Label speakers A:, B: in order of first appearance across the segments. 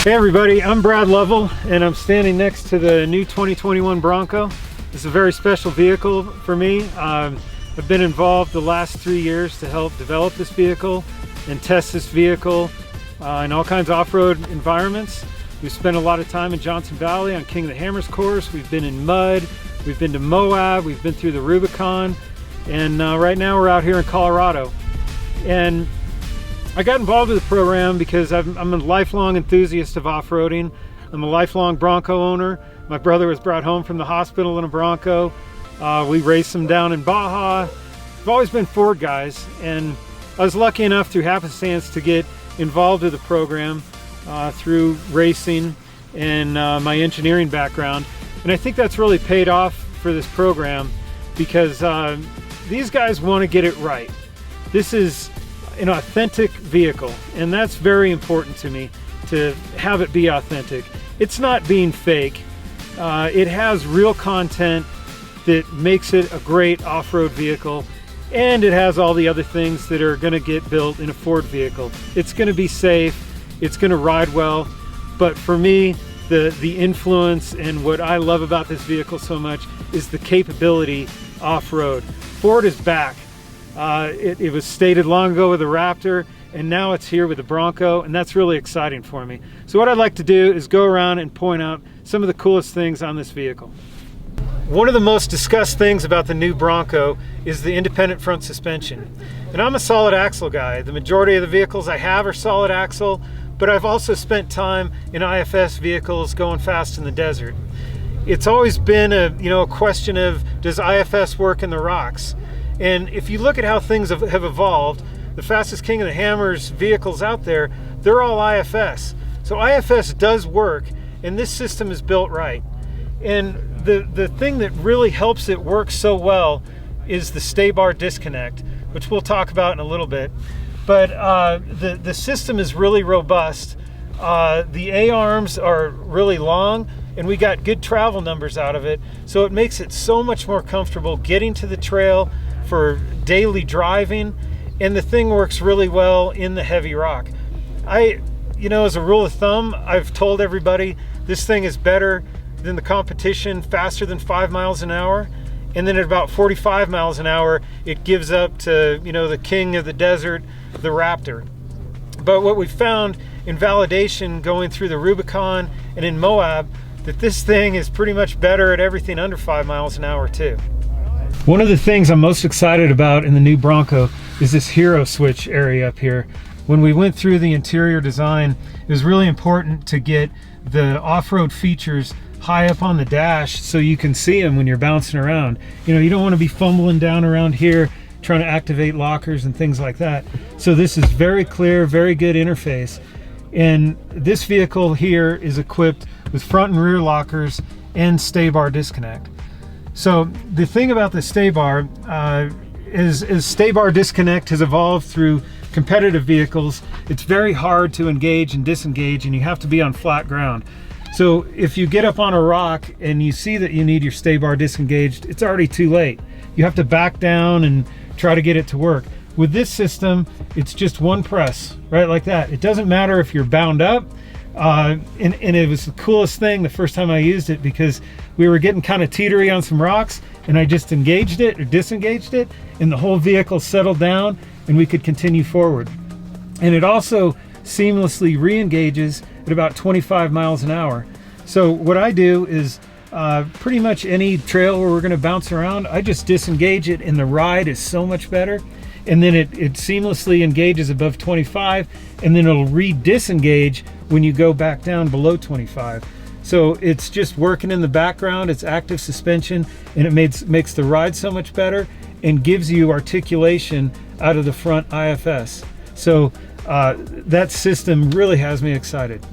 A: Hey everybody, I'm Brad Lovell and I'm standing next to the new 2021 Bronco. This is a very special vehicle for me. I've been involved the last 3 years to help develop this vehicle and test this vehicle in all kinds of off-road environments. We've spent a lot of time in Johnson Valley on King of the Hammers course. We've been in mud, we've been to Moab, we've been through the Rubicon, and right now we're out here in Colorado. And I got involved with the program because I'm a lifelong enthusiast of off-roading. I'm a lifelong Bronco owner. My brother was brought home from the hospital in a Bronco. We raced him down in Baja. We've always been Ford guys, and I was lucky enough through happenstance to get involved with the program through racing and my engineering background. And I think that's really paid off for this program because these guys want to get it right. This is an authentic vehicle, and that's very important to me, to have it be authentic. It's not being fake. It has real content that makes it a great off-road vehicle, and it has all the other things that are going to get built in a Ford vehicle. It's going to be safe, it's going to ride well, but for me, the influence and what I love about this vehicle so much is the capability off-road. Ford is back. It was stated long ago with the Raptor, and now it's here with the Bronco, and that's really exciting for me. So what I'd like to do is go around and point out some of the coolest things on this vehicle. One of the most discussed things about the new Bronco is the independent front suspension. And I'm a solid axle guy. The majority of the vehicles I have are solid axle, but I've also spent time in IFS vehicles going fast in the desert. It's always been a question of, does IFS work in the rocks? And if you look at how things have evolved, the fastest King of the Hammers vehicles out there, they're all IFS. So IFS does work, and this system is built right. And the thing that really helps it work so well is the stay bar disconnect, which we'll talk about in a little bit. But the system is really robust. The A-arms are really long, and we got good travel numbers out of it. So it makes it so much more comfortable getting to the trail for daily driving, and the thing works really well in the heavy rock. As a rule of thumb, I've told everybody this thing is better than the competition, faster than 5 miles an hour, and then at about 45 miles an hour, it gives up to, the king of the desert, the Raptor. But what we found in validation going through the Rubicon and in Moab, that this thing is pretty much better at everything under 5 miles an hour too. One of the things I'm most excited about in the new Bronco is this hero switch area up here. When we went through the interior design, it was really important to get the off-road features high up on the dash so you can see them when you're bouncing around. You don't want to be fumbling down around here trying to activate lockers and things like that. So this is very clear, very good interface. And this vehicle here is equipped with front and rear lockers and stay bar disconnect. So the thing about the stay bar is stay bar disconnect has evolved through competitive vehicles. It's very hard to engage and disengage, and you have to be on flat ground. So if you get up on a rock and you see that you need your stay bar disengaged, it's already too late. You have to back down and try to get it to work. With this system, it's just one press, right, like that. It doesn't matter if you're bound up. And it was the coolest thing the first time I used it, because we were getting kind of teetery on some rocks, and I just engaged it or disengaged it, and the whole vehicle settled down and we could continue forward. And it also seamlessly re-engages at about 25 miles an hour. So what I do is pretty much any trail where we're going to bounce around, I just disengage it, and the ride is so much better. And then it seamlessly engages above 25, and then it'll re-disengage when you go back down below 25. So it's just working in the background, it's active suspension, and it makes the ride so much better and gives you articulation out of the front IFS. So that system really has me excited.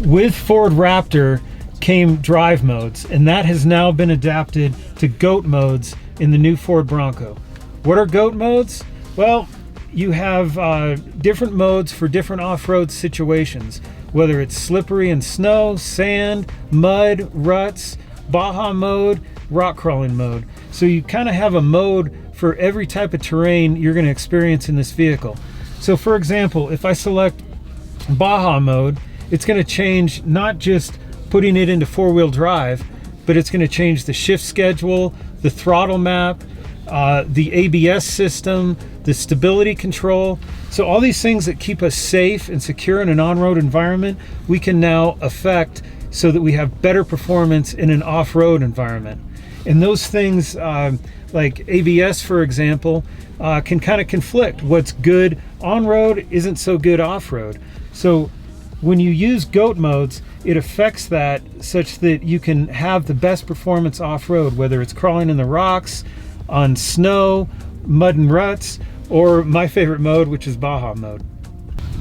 A: With Ford Raptor came drive modes, and that has now been adapted to GOAT modes in the new Ford Bronco. What are GOAT modes? Well, you have different modes for different off-road situations, whether it's slippery and snow, sand, mud, ruts, Baja mode, rock crawling mode. So you kind of have a mode for every type of terrain you're going to experience in this vehicle. So for example, if I select Baja mode it's going to change not just putting it into four-wheel drive, but it's going to change the shift schedule, the throttle map, the ABS system, the stability control. So all these things that keep us safe and secure in an on-road environment, we can now affect so that we have better performance in an off-road environment. And those things, like ABS, for example, can kind of conflict. What's good on-road isn't so good off-road. So when you use GOAT modes, it affects that such that you can have the best performance off-road, whether it's crawling in the rocks, on snow, mud and ruts, or my favorite mode, which is Baja mode.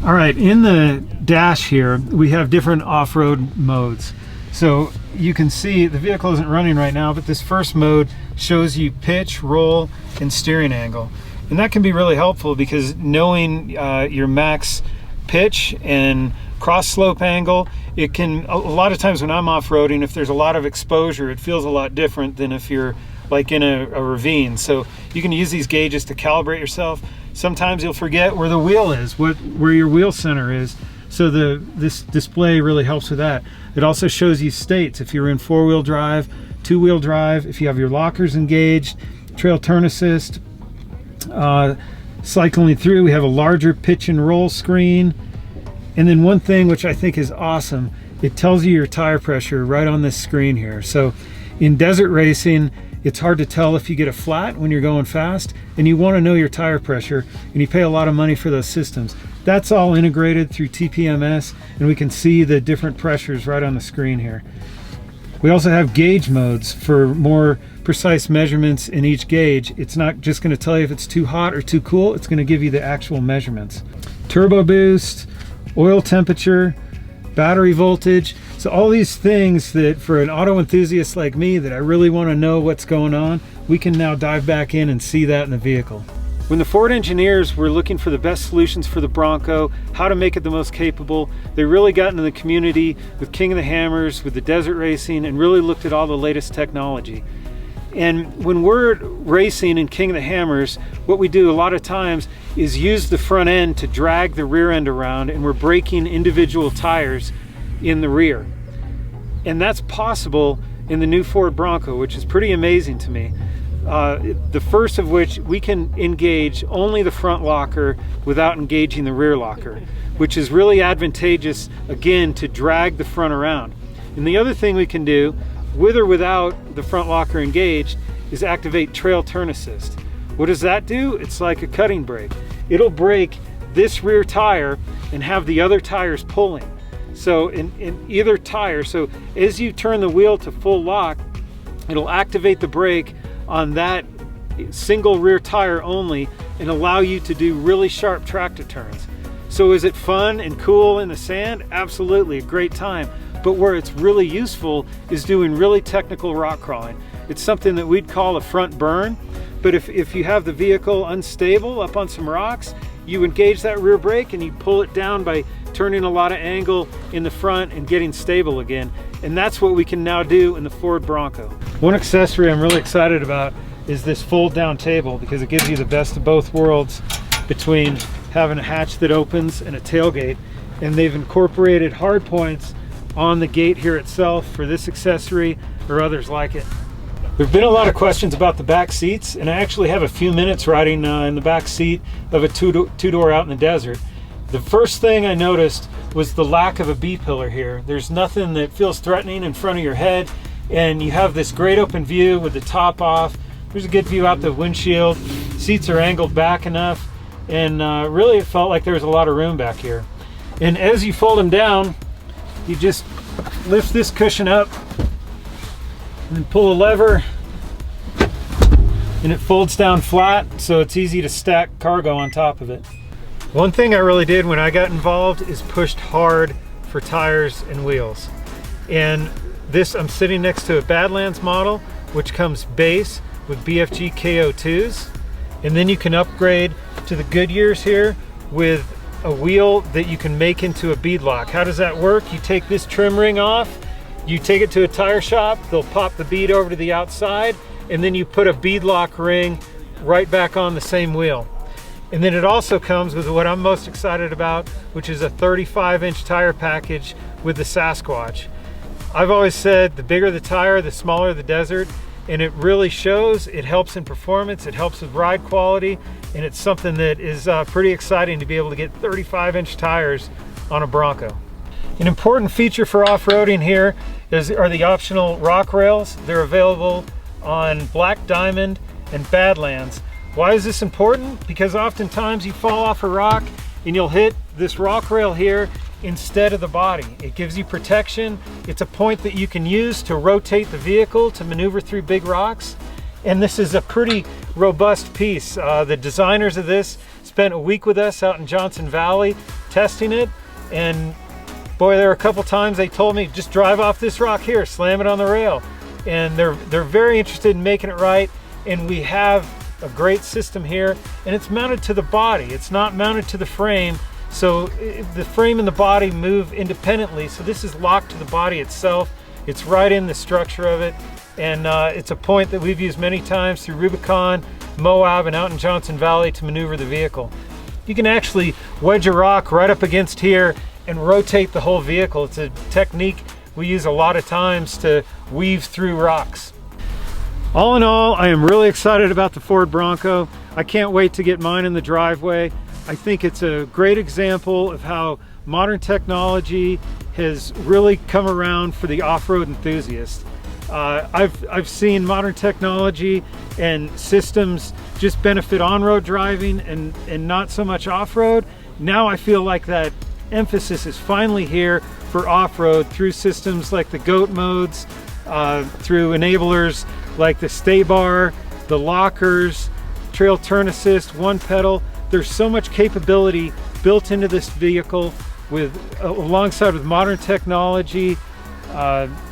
A: All right, in the dash here, we have different off-road modes. So you can see the vehicle isn't running right now, but this first mode shows you pitch, roll, and steering angle. And that can be really helpful because knowing your max pitch and cross slope angle, it can, a lot of times when I'm off-roading, if there's a lot of exposure, it feels a lot different than if you're like in a ravine. So you can use these gauges to calibrate yourself. Sometimes you'll forget where the wheel is, where your wheel center is. So this display really helps with that. It also shows you states, if you're in four-wheel drive, two-wheel drive, if you have your lockers engaged, trail turn assist. Cycling through, we have a larger pitch and roll screen. And then one thing which I think is awesome, it tells you your tire pressure right on this screen here. So in desert racing, it's hard to tell if you get a flat when you're going fast, and you want to know your tire pressure, and you pay a lot of money for those systems. That's all integrated through TPMS, and we can see the different pressures right on the screen here. We also have gauge modes for more precise measurements in each gauge. It's not just going to tell you if it's too hot or too cool, it's going to give you the actual measurements. Turbo boost, oil temperature, battery voltage. So all these things that for an auto enthusiast like me that I really want to know what's going on, we can now dive back in and see that in the vehicle. When the Ford engineers were looking for the best solutions for the Bronco, how to make it the most capable, they really got into the community with King of the Hammers, with the desert racing, and really looked at all the latest technology. And when we're racing in King of the Hammers, what we do a lot of times is use the front end to drag the rear end around, and we're braking individual tires in the rear. And that's possible in the new Ford Bronco, which is pretty amazing to me. The first of which, we can engage only the front locker without engaging the rear locker, which is really advantageous, again, to drag the front around. And the other thing we can do, with or without the front locker engaged, is activate trail turn assist. What does that do? It's like a cutting brake. It'll brake this rear tire and have the other tires pulling. So in either tire, so as you turn the wheel to full lock, it'll activate the brake on that single rear tire only and allow you to do really sharp tractor turns. So is it fun and cool in the sand? Absolutely, a great time. But where it's really useful is doing really technical rock crawling. It's something that we'd call a front burn, but if you have the vehicle unstable up on some rocks, you engage that rear brake and you pull it down by turning a lot of angle in the front and getting stable again. And that's what we can now do in the Ford Bronco. One accessory I'm really excited about is this fold down table, because it gives you the best of both worlds between having a hatch that opens and a tailgate. And they've incorporated hard points on the gate here itself for this accessory or others like it. There've been a lot of questions about the back seats, and I actually have a few minutes riding in the back seat of a two-door out in the desert. The first thing I noticed was the lack of a B-pillar here. There's nothing that feels threatening in front of your head, and you have this great open view with the top off. There's a good view out the windshield. Seats are angled back enough, and really it felt like there was a lot of room back here. And as you fold them down, you just lift this cushion up and then pull a lever, and it folds down flat, so it's easy to stack cargo on top of it. One thing I really did when I got involved is pushed hard for tires and wheels. And this, I'm sitting next to a Badlands model, which comes base with BFG KO2s. And then you can upgrade to the Goodyears here with a wheel that you can make into a beadlock. How does that work? You take this trim ring off, you take it to a tire shop, they'll pop the bead over to the outside, and then you put a beadlock ring right back on the same wheel. And then it also comes with what I'm most excited about, which is a 35-inch tire package with the Sasquatch. I've always said the bigger the tire, the smaller the desert, and it really shows. It helps in performance, it helps with ride quality, and it's something that is pretty exciting to be able to get 35-inch tires on a Bronco. An important feature for off-roading here are the optional rock rails. They're available on Black Diamond and Badlands. Why is this important? Because oftentimes you fall off a rock and you'll hit this rock rail here instead of the body. It gives you protection. It's a point that you can use to rotate the vehicle to maneuver through big rocks. And this is a pretty robust piece. The designers of this spent a week with us out in Johnson Valley testing it, and boy, there were a couple times they told me, just drive off this rock here, slam it on the rail. And they're very interested in making it right, and we have a great system here, and it's mounted to the body. It's not mounted to the frame, so the frame and the body move independently, so this is locked to the body itself. It's right in the structure of it, and it's a point that we've used many times through Rubicon, Moab, and out in Johnson Valley to maneuver the vehicle. You can actually wedge a rock right up against here and rotate the whole vehicle. It's a technique we use a lot of times to weave through rocks. All in all, I am really excited about the Ford Bronco. I can't wait to get mine in the driveway. I think it's a great example of how modern technology has really come around for the off-road enthusiast. I've seen modern technology and systems just benefit on-road driving and not so much off-road. Now I feel like that emphasis is finally here for off-road through systems like the GOAT modes, through enablers like the stay bar, the lockers, trail turn assist, one pedal. There's so much capability built into this vehicle alongside with modern technology,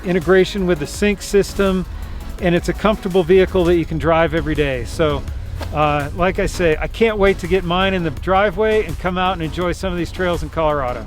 A: integration with the sync system, and it's a comfortable vehicle that you can drive every day. So like I say, I can't wait to get mine in the driveway and come out and enjoy some of these trails in Colorado.